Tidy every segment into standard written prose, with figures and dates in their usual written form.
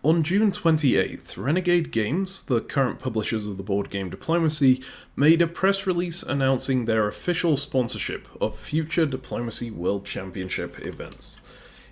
On June 28th, Renegade Games, the current publishers of the board game Diplomacy, made a press release announcing their official sponsorship of future Diplomacy World Championship events.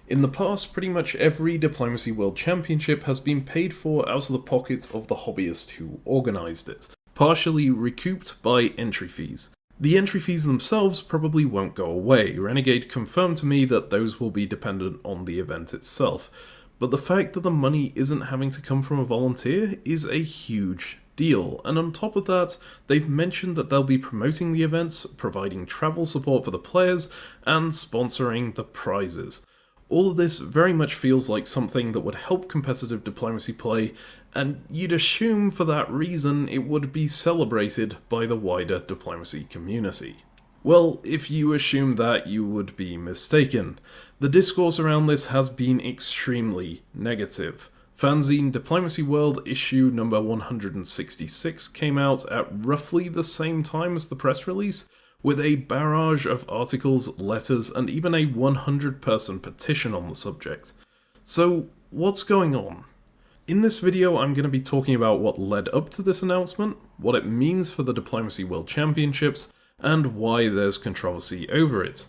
In the past, pretty much every Diplomacy World Championship has been paid for out of the pocket of the hobbyist who organised it, partially recouped by entry fees. The entry fees themselves probably won't go away. Renegade confirmed to me that those will be dependent on the event itself. But the fact that the money isn't having to come from a volunteer is a huge deal, and on top of that, they've mentioned that they'll be promoting the events, providing travel support for the players, and sponsoring the prizes. All of this very much feels like something that would help competitive diplomacy play, and you'd assume for that reason it would be celebrated by the wider diplomacy community. Well, if you assume that, you would be mistaken. The discourse around this has been extremely negative. Fanzine Diplomacy World issue number 166 came out at roughly the same time as the press release, with a barrage of articles, letters, and even a 100-person petition on the subject. So, what's going on? In this video, I'm going to be talking about what led up to this announcement, what it means for the Diplomacy World Championships, and why there's controversy over it.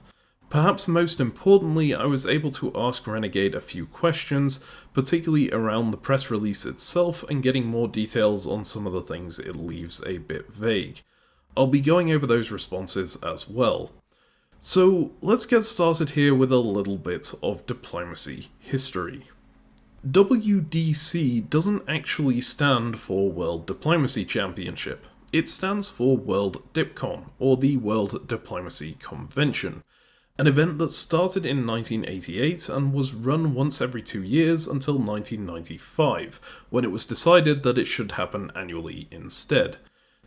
Perhaps most importantly, I was able to ask Renegade a few questions, particularly around the press release itself and getting more details on some of the things it leaves a bit vague. I'll be going over those responses as well. So let's get started here with a little bit of diplomacy history. WDC doesn't actually stand for World Diplomacy Championship. It stands for World DipCon, or the World Diplomacy Convention, an event that started in 1988 and was run once every 2 years until 1995, when it was decided that it should happen annually instead.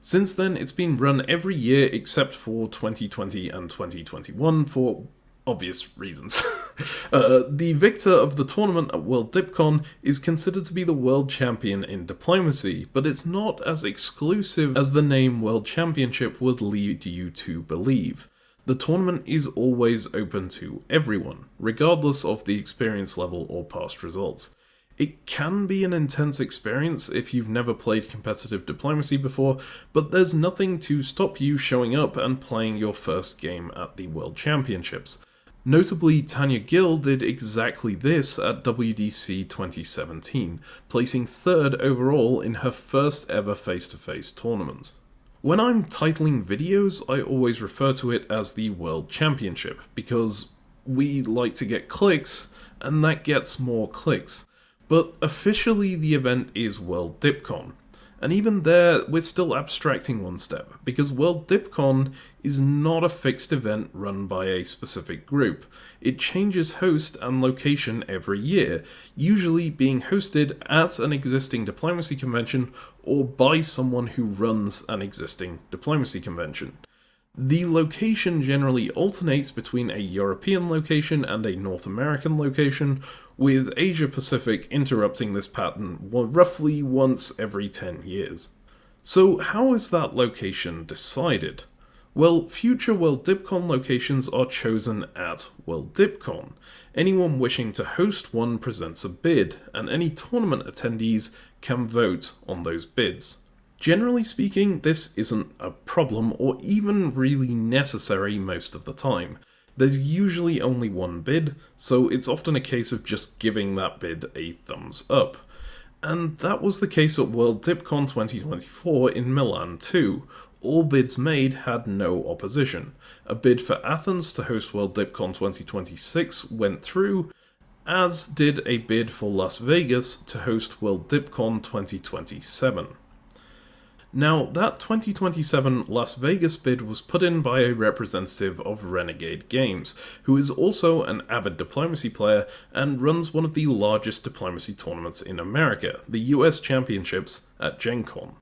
Since then, it's been run every year except for 2020 and 2021 for obvious reasons. The victor of the tournament at World DipCon is considered to be the world champion in diplomacy, but it's not as exclusive as the name World Championship would lead you to believe. The tournament is always open to everyone, regardless of the experience level or past results. It can be an intense experience if you've never played competitive diplomacy before, but there's nothing to stop you showing up and playing your first game at the World Championships. Notably, Tanya Gill did exactly this at WDC 2017, placing 3rd overall in her first ever face-to-face tournament. When I'm titling videos, I always refer to it as the World Championship, because we like to get clicks, and that gets more clicks. But officially the event is World DipCon. And even there, we're still abstracting one step, because World DipCon is not a fixed event run by a specific group. It changes host and location every year, usually being hosted at an existing diplomacy convention or by someone who runs an existing diplomacy convention. The location generally alternates between a European location and a North American location, with Asia Pacific interrupting this pattern roughly once every 10 years. So how is that location decided? Well, future World DipCon locations are chosen at World DipCon. Anyone wishing to host one presents a bid, and any tournament attendees can vote on those bids. Generally speaking, this isn't a problem or even really necessary most of the time. There's usually only one bid, so it's often a case of just giving that bid a thumbs up. And that was the case at World DipCon 2024 in Milan too. All bids made had no opposition. A bid for Athens to host World DipCon 2026 went through, as did a bid for Las Vegas to host World DipCon 2027. Now, that 2027 Las Vegas bid was put in by a representative of Renegade Games, who is also an avid diplomacy player and runs one of the largest diplomacy tournaments in America, the US Championships at Gen Con.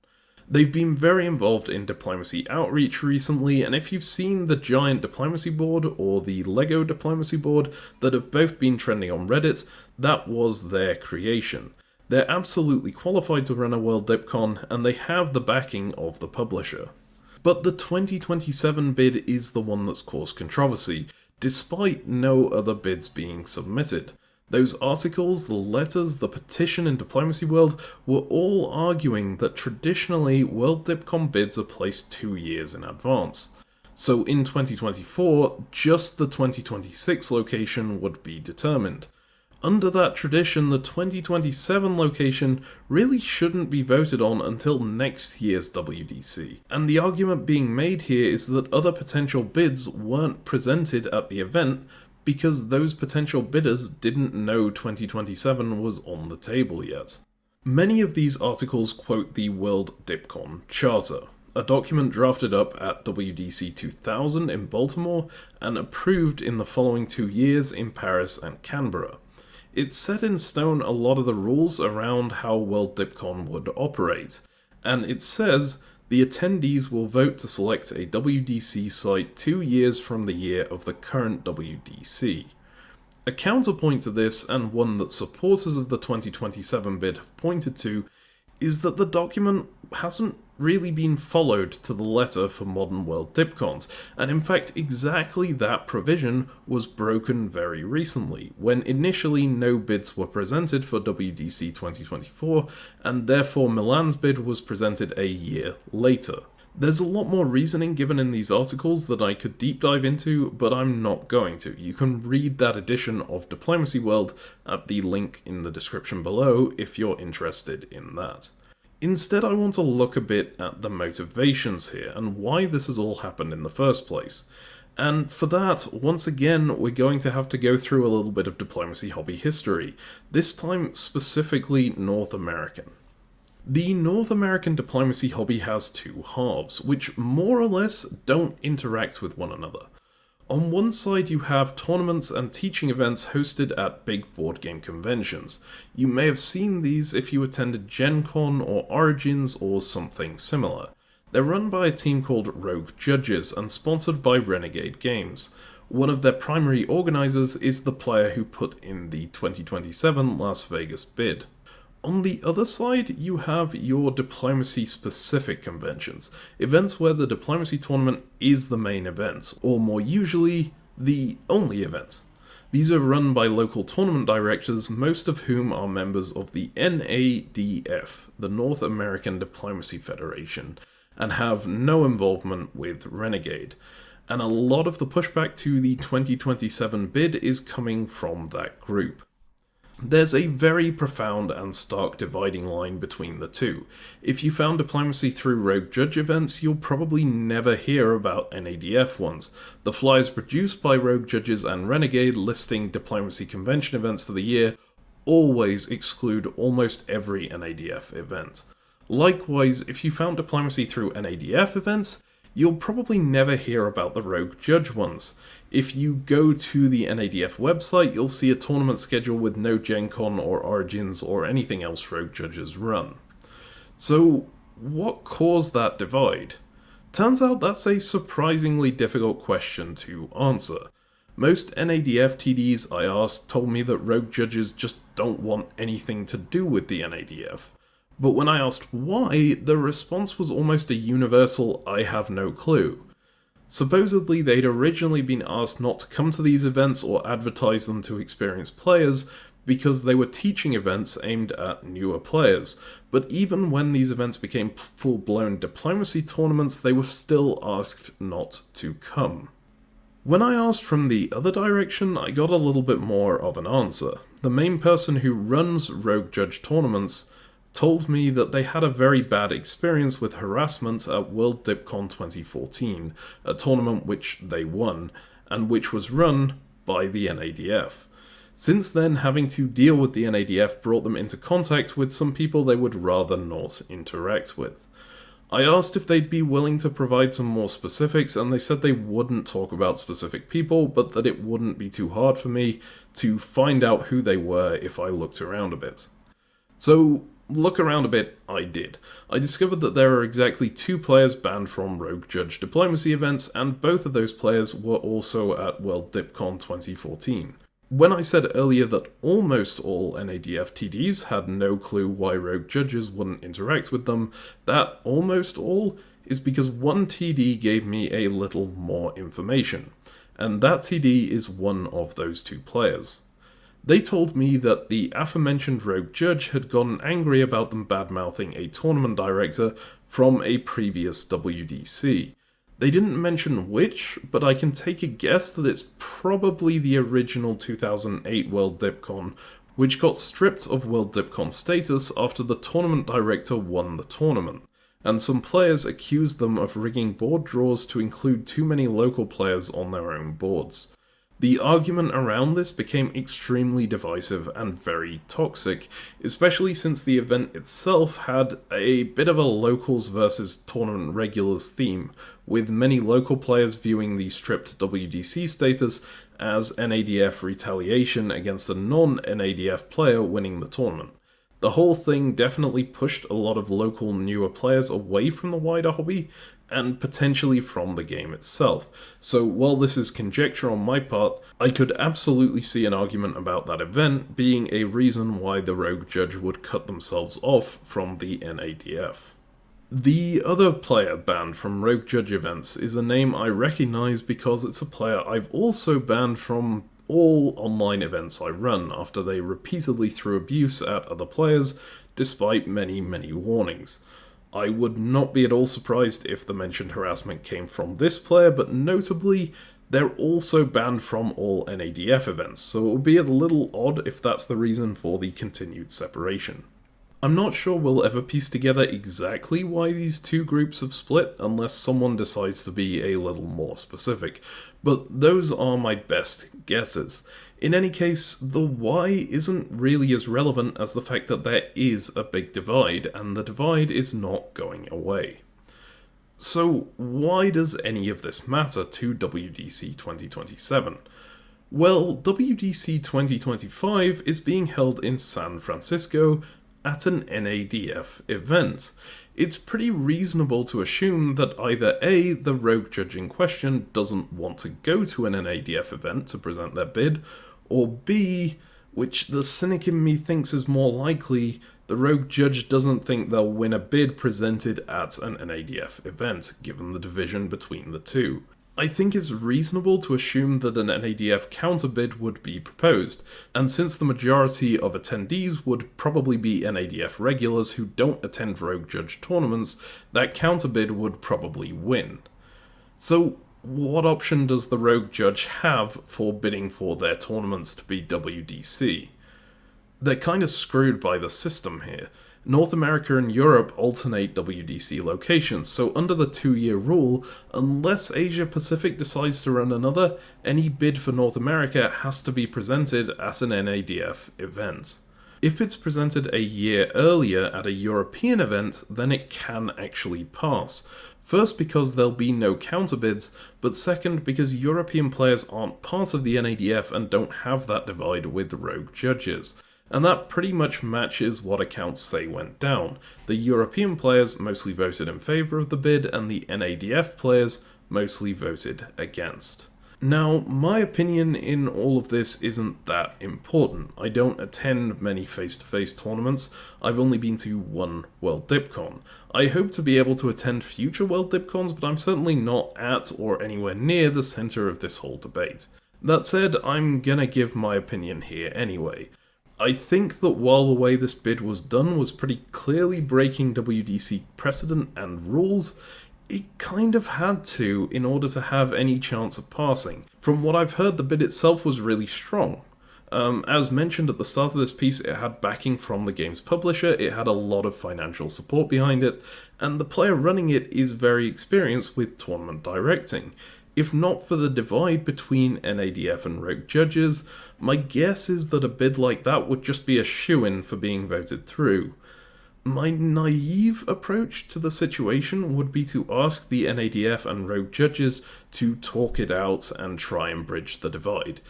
They've been very involved in diplomacy outreach recently, and if you've seen the giant diplomacy board or the Lego diplomacy board that have both been trending on Reddit, that was their creation. They're absolutely qualified to run a World DipCon, and they have the backing of the publisher. But the 2027 bid is the one that's caused controversy, despite no other bids being submitted. Those articles, the letters, the petition in Diplomacy World were all arguing that traditionally World DipCon bids are placed 2 years in advance. So in 2024, just the 2026 location would be determined. Under that tradition, the 2027 location really shouldn't be voted on until next year's WDC. And the argument being made here is that other potential bids weren't presented at the event because those potential bidders didn't know 2027 was on the table yet. Many of these articles quote the World DipCon Charter, a document drafted up at WDC 2000 in Baltimore and approved in the following 2 years in Paris and Canberra. It set in stone a lot of the rules around how World DipCon would operate, and it says the attendees will vote to select a WDC site 2 years from the year of the current WDC. A counterpoint to this, and one that supporters of the 2027 bid have pointed to, is that the document hasn't really been followed to the letter for modern World DipCons, and in fact exactly that provision was broken very recently, when initially no bids were presented for WDC 2024, and therefore Milan's bid was presented a year later. There's a lot more reasoning given in these articles that I could deep dive into, but I'm not going to. You can read that edition of Diplomacy World at the link in the description below if you're interested in that. Instead, I want to look a bit at the motivations here and why this has all happened in the first place. And for that, once again, we're going to have to go through a little bit of diplomacy hobby history, this time specifically North American. The North American diplomacy hobby has two halves, which more or less don't interact with one another. On one side you have tournaments and teaching events hosted at big board game conventions. You may have seen these if you attended Gen Con or Origins or something similar. They're run by a team called Rogue Judges and sponsored by Renegade Games. One of their primary organisers is the player who put in the 2027 Las Vegas bid. On the other side, you have your diplomacy-specific conventions, events where the diplomacy tournament is the main event, or more usually, the only event. These are run by local tournament directors, most of whom are members of the NADF, the North American Diplomacy Federation, and have no involvement with Renegade. And a lot of the pushback to the 2027 bid is coming from that group. There's a very profound and stark dividing line between the two. If you found diplomacy through Rogue Judge events, you'll probably never hear about NADF ones. The flyers produced by Rogue Judges and Renegade listing diplomacy convention events for the year always exclude almost every NADF event. Likewise, if you found diplomacy through NADF events, you'll probably never hear about the Rogue Judge ones. If you go to the NADF website, you'll see a tournament schedule with no Gen Con or Origins or anything else Rogue Judges run. So, what caused that divide? Turns out that's a surprisingly difficult question to answer. Most NADF TDs I asked told me that Rogue Judges just don't want anything to do with the NADF. But when I asked why, the response was almost a universal "I have no clue." Supposedly they'd originally been asked not to come to these events or advertise them to experienced players because they were teaching events aimed at newer players, but even when these events became full-blown diplomacy tournaments, they were still asked not to come. When I asked from the other direction, I got a little bit more of an answer. The main person who runs Rogue Judge tournaments told me that they had a very bad experience with harassment at World DipCon 2014, a tournament which they won, and which was run by the NADF. Since then, having to deal with the NADF brought them into contact with some people they would rather not interact with. I asked if they'd be willing to provide some more specifics, and they said they wouldn't talk about specific people, but that it wouldn't be too hard for me to find out who they were if I looked around a bit. So, look around a bit, I did. I discovered that there are exactly 2 players banned from Rogue Judge diplomacy events, and both of those players were also at World DipCon 2014. When I said earlier that almost all NADF TDs had no clue why Rogue Judges wouldn't interact with them, that almost all is because one TD gave me a little more information, and that TD is one of those 2 players. They told me that the aforementioned rogue judge had gotten angry about them bad-mouthing a tournament director from a previous WDC. They didn't mention which, but I can take a guess that it's probably the original 2008 World DipCon, which got stripped of World DipCon status after the tournament director won the tournament, and some players accused them of rigging board draws to include too many local players on their own boards. The argument around this became extremely divisive and very toxic, especially since the event itself had a bit of a locals versus tournament regulars theme, with many local players viewing the stripped WDC status as NADF retaliation against a non-NADF player winning the tournament. The whole thing definitely pushed a lot of local newer players away from the wider hobby, and potentially from the game itself. So while this is conjecture on my part, I could absolutely see an argument about that event being a reason why the rogue judge would cut themselves off from the NADF. The other player banned from rogue judge events is a name I recognise because it's a player I've also banned from all online events I run after they repeatedly threw abuse at other players despite many warnings. I would not be at all surprised if the mentioned harassment came from this player, but notably, they're also banned from all NADF events, so it would be a little odd if that's the reason for the continued separation. I'm not sure we'll ever piece together exactly why these two groups have split, unless someone decides to be a little more specific, but those are my best guesses. In any case, the why isn't really as relevant as the fact that there is a big divide, and the divide is not going away. So why does any of this matter to WDC 2027? Well, WDC 2025 is being held in San Francisco at an NADF event. It's pretty reasonable to assume that either A, the rogue judge in question doesn't want to go to an NADF event to present their bid, or B, which the cynic in me thinks is more likely, the rogue judge doesn't think they'll win a bid presented at an NADF event, given the division between the two. I think it's reasonable to assume that an NADF counterbid would be proposed, and since the majority of attendees would probably be NADF regulars who don't attend rogue judge tournaments, that counterbid would probably win. So, what option does the rogue judge have for bidding for their tournaments to be WDC? They're kind of screwed by the system here. North America and Europe alternate WDC locations, so under the 2-year rule, unless Asia Pacific decides to run another, any bid for North America has to be presented at an NADF event. If it's presented a year earlier at a European event, then it can actually pass. First, because there'll be no counterbids, but second, because European players aren't part of the NADF and don't have that divide with rogue judges. And that pretty much matches what accounts say went down. The European players mostly voted in favour of the bid, and the NADF players mostly voted against. Now, my opinion in all of this isn't that important. I don't attend many face-to-face tournaments. I've only been to one World DipCon. I hope to be able to attend future World DipCons, but I'm certainly not at or anywhere near the centre of this whole debate. That said, I'm gonna give my opinion here anyway. I think that while the way this bid was done was pretty clearly breaking WDC precedent and rules, it kind of had to in order to have any chance of passing. From what I've heard, the bid itself was really strong. As mentioned at the start of this piece, it had backing from the game's publisher, it had a lot of financial support behind it, and the player running it is very experienced with tournament directing. If not for the divide between NADF and rogue judges, my guess is that a bid like that would just be a shoo-in for being voted through. My naive approach to the situation would be to ask the NADF and rogue judges to talk it out and try and bridge the divide.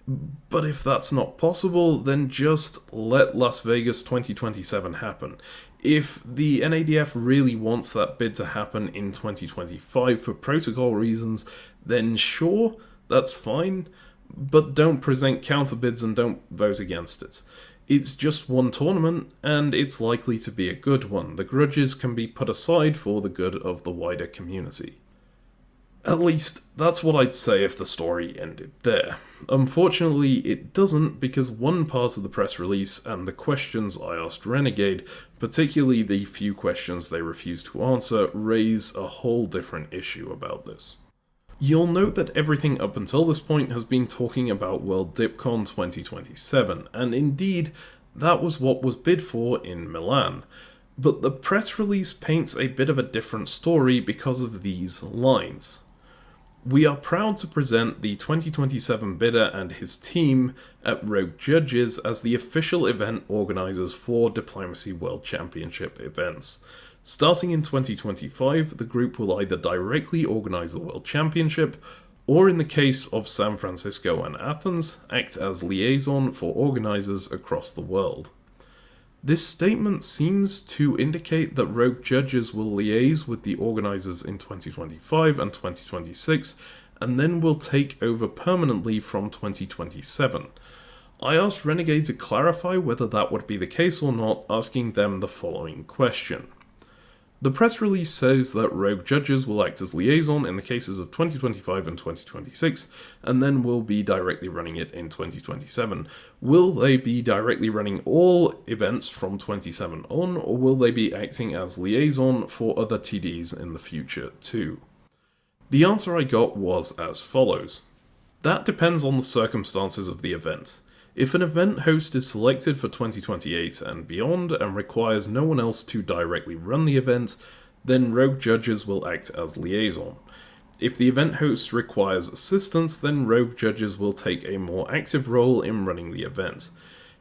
But if that's not possible, then just let Las Vegas 2027 happen. If the NADF really wants that bid to happen in 2025 for protocol reasons, then sure, that's fine, but don't present counterbids and don't vote against it. It's just one tournament, and it's likely to be a good one. The grudges can be put aside for the good of the wider community. At least, that's what I'd say if the story ended there. Unfortunately, it doesn't, because one part of the press release and the questions I asked Renegade, particularly the few questions they refused to answer, raise a whole different issue about this. You'll note that everything up until this point has been talking about World DipCon 2027, and indeed, that was what was bid for in Milan. But the press release paints a bit of a different story because of these lines. We are proud to present the 2027 bidder and his team at Rogue Judges as the official event organisers for Diplomacy World Championship events. Starting in 2025, the group will either directly organise the World Championship, or in the case of San Francisco and Athens, act as liaison for organisers across the world. This statement seems to indicate that Rogue Judges will liaise with the organisers in 2025 and 2026, and then will take over permanently from 2027. I asked Renegade to clarify whether that would be the case or not, asking them the following question. The press release says that Rogue Judges will act as liaison in the cases of 2025 and 2026, and then will be directly running it in 2027. Will they be directly running all events from 27 on, or will they be acting as liaison for other TDs in the future too? The answer I got was as follows. That depends on the circumstances of the event. If an event host is selected for 2028 and beyond and requires no one else to directly run the event, then Rogue Judges will act as liaison. If the event host requires assistance, then Rogue Judges will take a more active role in running the event.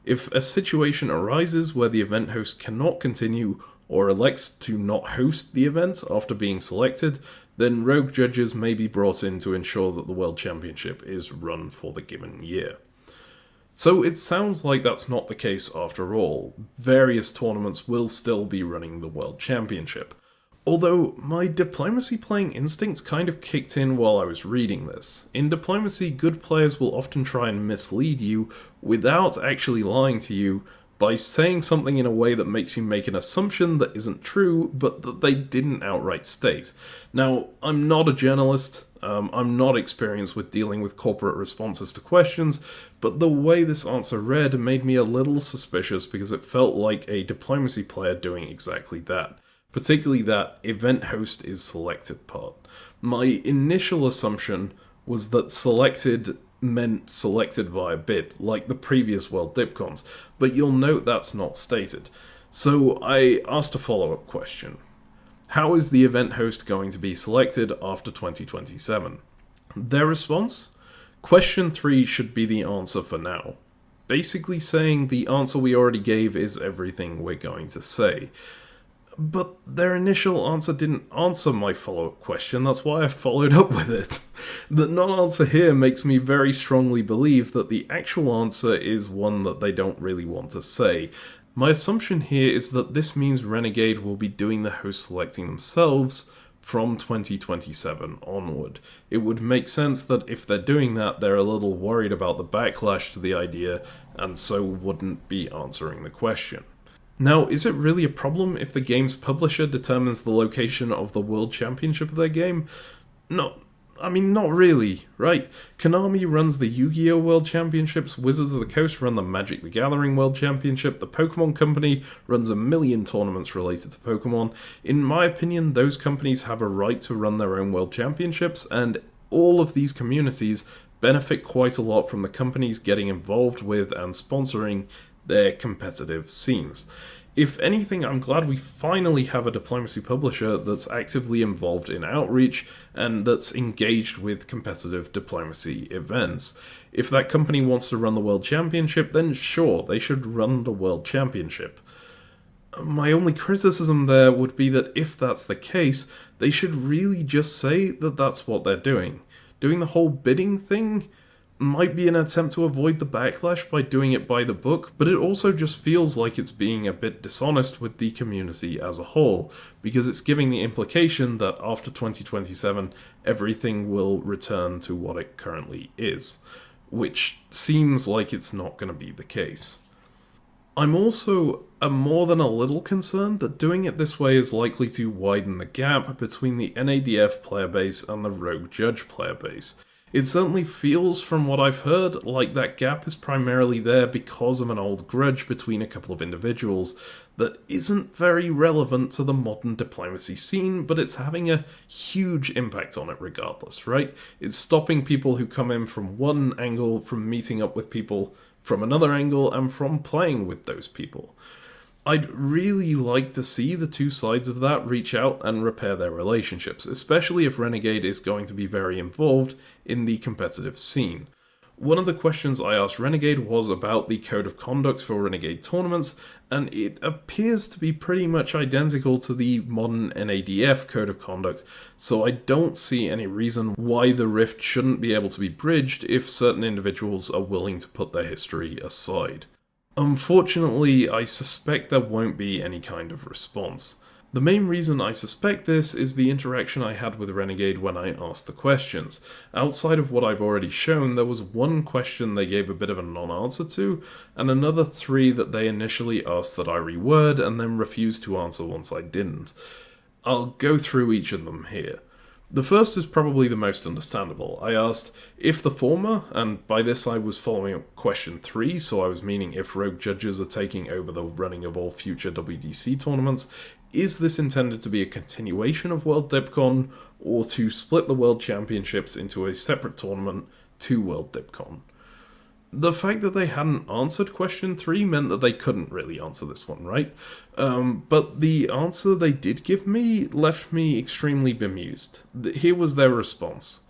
If a situation arises where the event host cannot continue or elects to not host the event after being selected, then Rogue Judges may be brought in to ensure that the World Championship is run for the given year. So it sounds like that's not the case after all. Various tournaments will still be running the World Championship. Although, my diplomacy playing instincts kind of kicked in while I was reading this. In diplomacy, good players will often try and mislead you without actually lying to you by saying something in a way that makes you make an assumption that isn't true, but that they didn't outright state. Now, I'm not a journalist, I'm not experienced with dealing with corporate responses to questions, but the way this answer read made me a little suspicious because it felt like a diplomacy player doing exactly that, particularly that event host is selected part. My initial assumption was that selected meant selected via bid, like the previous World DipCons, but you'll note that's not stated. So I asked a follow-up question. How is the event host going to be selected after 2027? Their response? Question 3 should be the answer for now. Basically saying the answer we already gave is everything we're going to say. But their initial answer didn't answer my follow-up question, that's why I followed up with it. The non-answer here makes me very strongly believe that the actual answer is one that they don't really want to say. My assumption here is that this means Renegade will be doing the host selecting themselves from 2027 onward. It would make sense that if they're doing that, they're a little worried about the backlash to the idea, and so wouldn't be answering the question. Now, is it really a problem if the game's publisher determines the location of the World Championship of their game? Not really, right? Konami runs the Yu-Gi-Oh! World Championships, Wizards of the Coast run the Magic the Gathering World Championship, the Pokemon Company runs a million tournaments related to Pokemon. In my opinion, those companies have a right to run their own World Championships, and all of these communities benefit quite a lot from the companies getting involved with and sponsoring their competitive scenes. If anything, I'm glad we finally have a diplomacy publisher that's actively involved in outreach and that's engaged with competitive diplomacy events. If that company wants to run the World Championship, then sure, they should run the World Championship. My only criticism there would be that if that's the case, they should really just say that that's what they're doing. Doing the whole bidding thing might be an attempt to avoid the backlash by doing it by the book, but it also just feels like it's being a bit dishonest with the community as a whole, because it's giving the implication that after 2027, everything will return to what it currently is, which seems like it's not going to be the case. I'm also more than a little concerned that doing it this way is likely to widen the gap between the NADF player base and the Rogue Judge player base. It certainly feels, from what I've heard, like that gap is primarily there because of an old grudge between a couple of individuals that isn't very relevant to the modern diplomacy scene, but it's having a huge impact on it regardless, right? It's stopping people who come in from one angle from meeting up with people from another angle and from playing with those people. I'd really like to see the two sides of that reach out and repair their relationships, especially if Renegade is going to be very involved in the competitive scene. One of the questions I asked Renegade was about the code of conduct for Renegade tournaments, and it appears to be pretty much identical to the modern NADF code of conduct, so I don't see any reason why the rift shouldn't be able to be bridged if certain individuals are willing to put their history aside. Unfortunately, I suspect there won't be any kind of response. The main reason I suspect this is the interaction I had with Renegade when I asked the questions. Outside of what I've already shown, there was one question they gave a bit of a non-answer to, and another three that they initially asked that I reword and then refused to answer once I didn't. I'll go through each of them here. The first is probably the most understandable. I asked if the former, and by this I was following up question 3, so I was meaning if Rogue Judges are taking over the running of all future WDC tournaments, is this intended to be a continuation of World DipCon, or to split the World Championships into a separate tournament to World DipCon? The fact that they hadn't answered question 3 meant that they couldn't really answer this one, right? But the answer they did give me left me extremely bemused. Here was their response.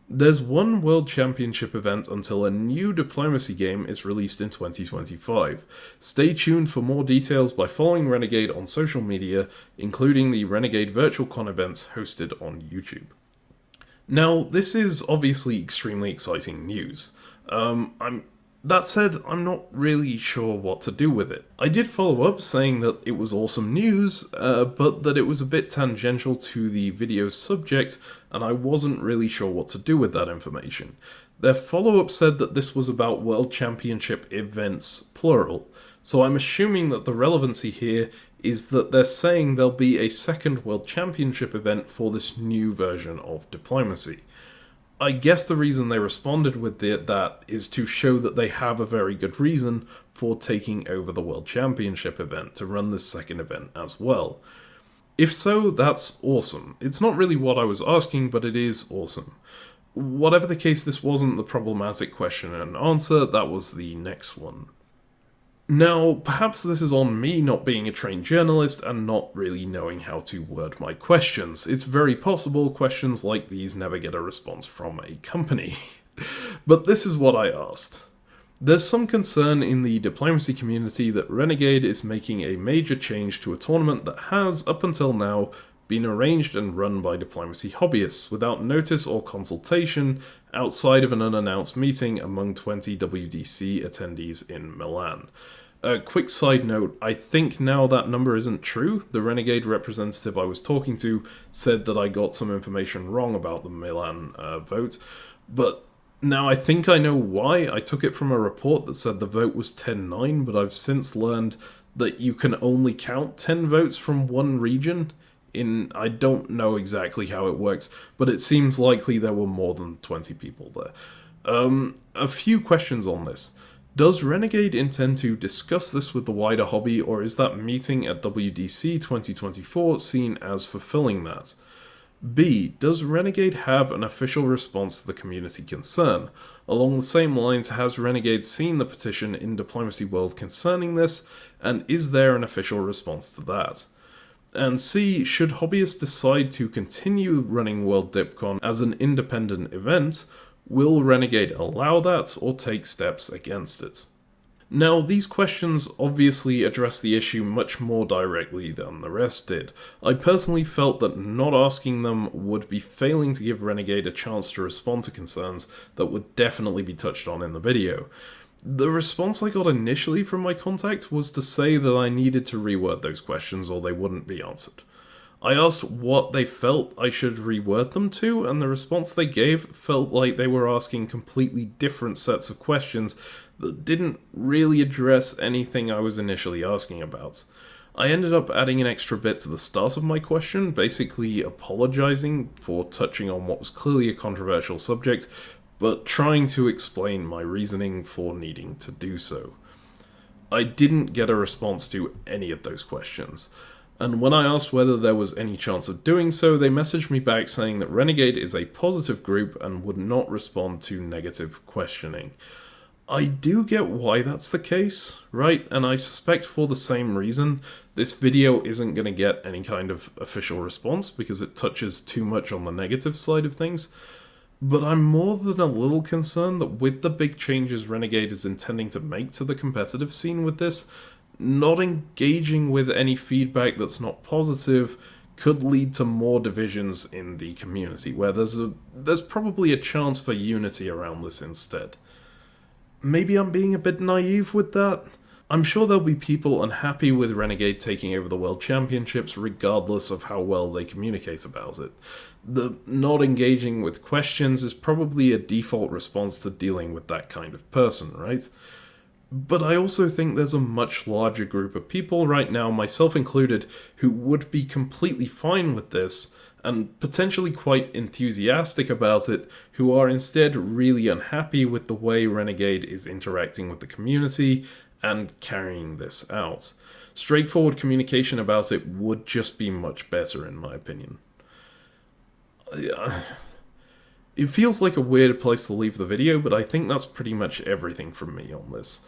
There's one World Championship event until a new diplomacy game is released in 2025. Stay tuned for more details by following Renegade on social media, including the Renegade Virtual Con events hosted on YouTube. Now, this is obviously extremely exciting news. That said, I'm not really sure what to do with it. I did follow up saying that it was awesome news, but that it was a bit tangential to the video's subject, and I wasn't really sure what to do with that information. Their follow-up said that this was about World Championship events, plural, so I'm assuming that the relevancy here is that they're saying there'll be a second World Championship event for this new version of diplomacy. I guess the reason they responded with that is to show that they have a very good reason for taking over the World Championship event to run this second event as well. If so, that's awesome. It's not really what I was asking, but it is awesome. Whatever the case, this wasn't the problematic question and answer, that was the next one. Now, perhaps this is on me not being a trained journalist and not really knowing how to word my questions. It's very possible questions like these never get a response from a company. But this is what I asked. There's some concern in the diplomacy community that Renegade is making a major change to a tournament that has, up until now, been arranged and run by diplomacy hobbyists without notice or consultation outside of an unannounced meeting among 20 WDC attendees in Milan. A quick side note, I think now that number isn't true. The Renegade representative I was talking to said that I got some information wrong about the Milan vote, but now I think I know why. I took it from a report that said the vote was 10-9, but I've since learned that you can only count 10 votes from one region. I don't know exactly how it works, but it seems likely there were more than 20 people there. A few questions on this. Does Renegade intend to discuss this with the wider hobby, or is that meeting at WDC 2024 seen as fulfilling that? B. Does Renegade have an official response to the community concern? Along the same lines, has Renegade seen the petition in Diplomacy World concerning this, and is there an official response to that? And C. Should hobbyists decide to continue running World DipCon as an independent event, will Renegade allow that or take steps against it? Now, these questions obviously address the issue much more directly than the rest did. I personally felt that not asking them would be failing to give Renegade a chance to respond to concerns that would definitely be touched on in the video. The response I got initially from my contact was to say that I needed to reword those questions or they wouldn't be answered. I asked what they felt I should reword them to, and the response they gave felt like they were asking completely different sets of questions that didn't really address anything I was initially asking about. I ended up adding an extra bit to the start of my question, basically apologizing for touching on what was clearly a controversial subject, but trying to explain my reasoning for needing to do so. I didn't get a response to any of those questions, and when I asked whether there was any chance of doing so, they messaged me back saying that Renegade is a positive group and would not respond to negative questioning. I do get why that's the case, right? And I suspect for the same reason, this video isn't going to get any kind of official response because it touches too much on the negative side of things. But I'm more than a little concerned that with the big changes Renegade is intending to make to the competitive scene with this, not engaging with any feedback that's not positive could lead to more divisions in the community, where there's probably a chance for unity around this instead. Maybe I'm being a bit naive with that. I'm sure there'll be people unhappy with Renegade taking over the World Championships regardless of how well they communicate about it. The not engaging with questions is probably a default response to dealing with that kind of person, right? But I also think there's a much larger group of people right now, myself included, who would be completely fine with this and potentially quite enthusiastic about it, who are instead really unhappy with the way Renegade is interacting with the community and carrying this out. Straightforward communication about it would just be much better, in my opinion. It feels like a weird place to leave the video, but I think that's pretty much everything from me on this.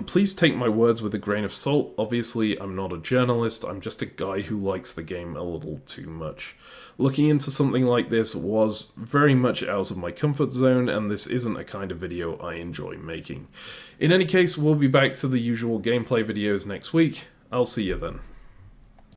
Please take my words with a grain of salt. Obviously, I'm not a journalist, I'm just a guy who likes the game a little too much. Looking into something like this was very much out of my comfort zone, and this isn't a kind of video I enjoy making. In any case, we'll be back to the usual gameplay videos next week. I'll see you then.